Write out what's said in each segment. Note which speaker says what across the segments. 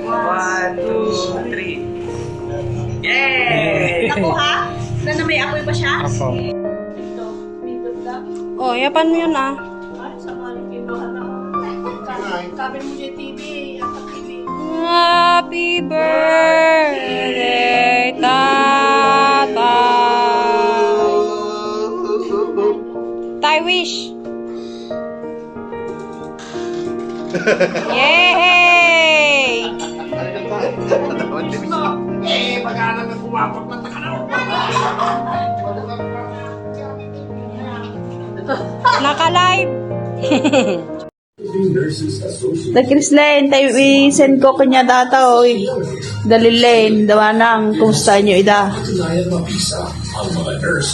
Speaker 1: One, two, three. Yay!
Speaker 2: Nakuha? Na may apoy pa siya?
Speaker 1: Opo.
Speaker 2: Oh, yapan mo yun ah. Ay, sama rin kinuha na. Sabi mo yung TV, yung TV. Happy birthday, tatay. Tay wish. Yay!
Speaker 1: Eh, pag-aaral na kumapot na takanaw.
Speaker 2: Naka-live. Nag-Krislen, tayo i-send ko kanya data o dalilin, dawa nang kumusta nyo ida.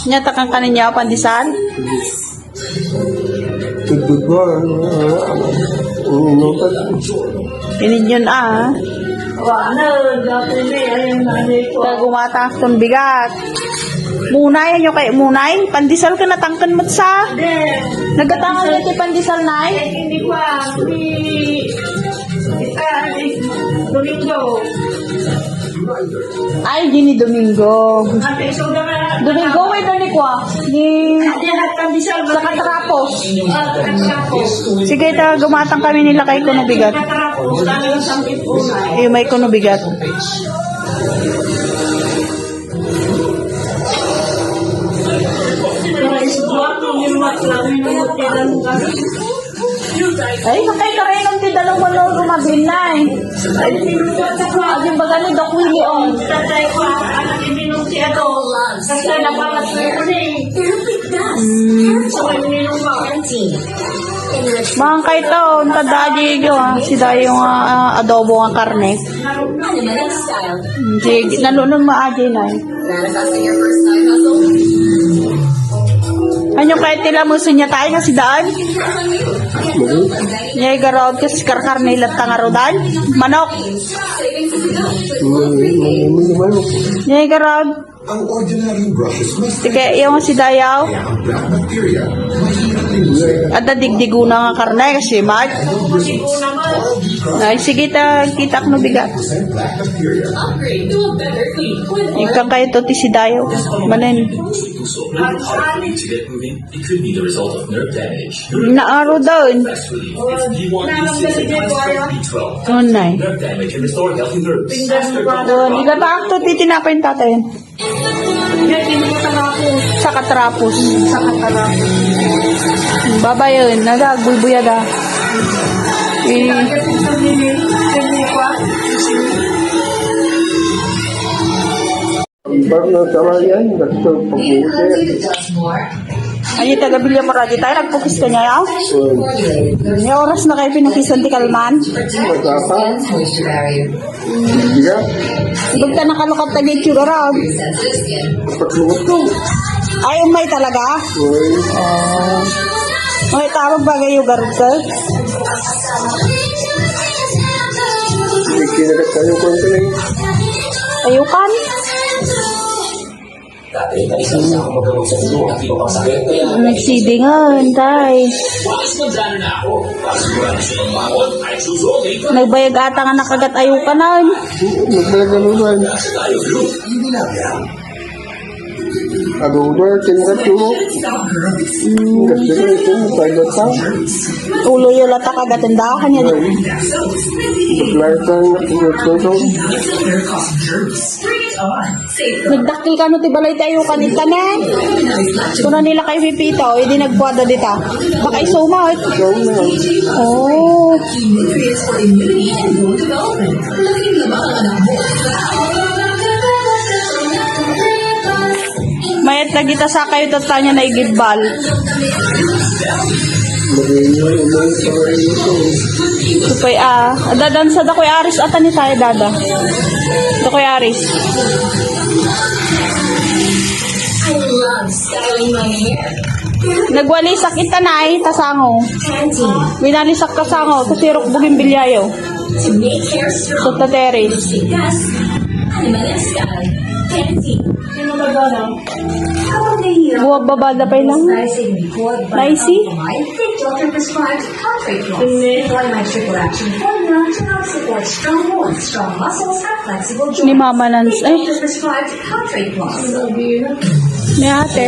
Speaker 2: Nyata kang kaninya pandisan? Pinid yun ah. Kagumata kong bigat. Munay, ano kayo? Munay? Pandisal ka natangkan mo sa? Nagatangan na ito pandisal na eh? Hindi ko Domingo. Ay, gini Domingo. Domingo, wait na ni kwa. Ni... Sa katrapos. Sige, gumatang kami nila kay Kuno Bigat. May Kuno Bigat. Ay, makay ka rin ang tidalong walo gumagin na eh. Ay, yung baga ni Doc Willie on. Tatay ko, anak iminom si Ado. Kasi napalas na yun eh. So, iminom ba? Mga kay taon, tadaaji yung si Dayo yung adobo ng karne. Sige, nalunong maaji na eh. Ano kahit tila mo sinya tayo nga si Daan? Nyay garod kasi karkarne ilat tangarodan? Manok? Nyay garod?
Speaker 3: Ang ordinary brush mas
Speaker 2: Sige, yung si Dayaw?
Speaker 3: bacteria.
Speaker 2: At nadigdigo na nga karne kasi mag? Ay, sige kita ko bigat.
Speaker 3: Black bacteria.
Speaker 2: Ikaw kayo to ti si Dayaw. Manin.
Speaker 4: To get moving, it could be the result of nerve damage.
Speaker 2: Naaro doon.
Speaker 4: If you want B6 and B12,
Speaker 2: Unay.
Speaker 4: nerve damage can restore healthy nerves.
Speaker 2: Doon, igabak to titinapin tatay. Sa katrapos. Sa katrapos. Baba yun, nagagbulbuyada.
Speaker 5: Bago na tama yan, gusto pag-uwi.
Speaker 2: Ay, taga-bilya mo radyo tayo, nagpukis ka niya yaw? May oras na kayo pinukisan ti Kalman.
Speaker 5: Magkapa, biga,
Speaker 2: Ibig ka nakalukat tagit yung araw.
Speaker 5: paglugot ko.
Speaker 2: Ay, umay talaga?
Speaker 5: Uy,
Speaker 2: May tawag bagay yung garod ka?
Speaker 5: may kinagat tayo kung ito eh.
Speaker 2: Ayukan?
Speaker 4: Dati, naisang sa akong magawa sa mundo at iba pang sakit. Kaya,
Speaker 2: Nag-CD nga, tay.
Speaker 4: wais magdano na ako. Para sigurado sa pangmakot, ay susulit.
Speaker 2: Nagbayag ata nga nakagat ayukan na.
Speaker 5: Nagbalagalugan.
Speaker 4: Tayo, Blue. Hindi na yan.
Speaker 5: Adober, kinagat ko. Kasi ko ito, pagkat pa.
Speaker 2: Ulo yung lata kagatandahan yan.
Speaker 5: Paglartan, pagkat ko.
Speaker 2: Nagdakil ka no tibalay tayo kanit ka na. Kung na nila kayo pipito, hindi nagpuado dita. Baka isumot.
Speaker 5: Ikaw na.
Speaker 2: Oh. Mayat na kita sa kayo tatanya na igibal.
Speaker 5: Marinyo, umay, pangay ito.
Speaker 2: Supay dadan sa dakoy aris ata ni tayo dada. Dakoy aris. Nagwalisak ita na ay tasango. Binalisak kasango kasi rok bugin bilyayo. Sa tateris. Sino ba doon?
Speaker 6: Buwag babada pa lang. Laisi? Ni Mama Nans. Ay, ni ate.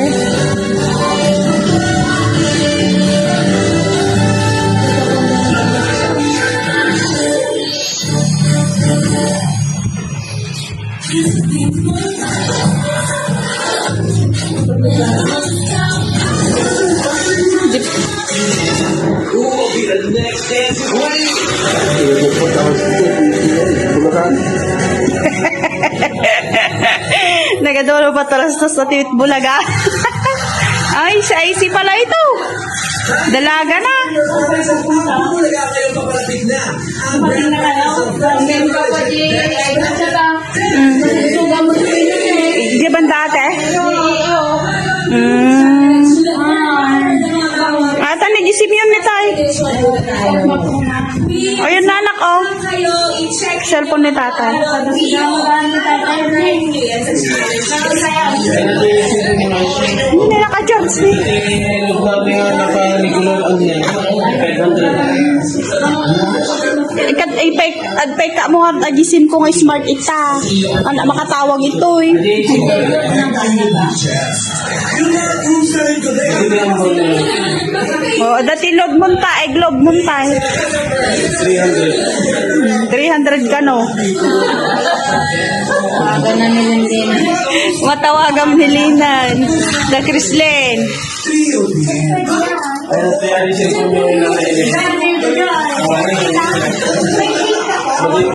Speaker 6: Nagadolo pa talastos sa tiwit bulaga. Ay, sa IC pala ito. Dalaga na. Di ba dati? Ata, nag-isip yun ni Tay. O, yun na anak, oh. Cellphone ni Tatay. Hindi na naka-jobs ni. Adpay ka mo ang agisin ko ng smart ita. Anak makatawag ito eh. Oh, dati load munta, globe munta. 300 ka no.
Speaker 2: Tawagan na nilang din.
Speaker 6: Matawagan ni Linan. Da Krislen.
Speaker 2: Ay,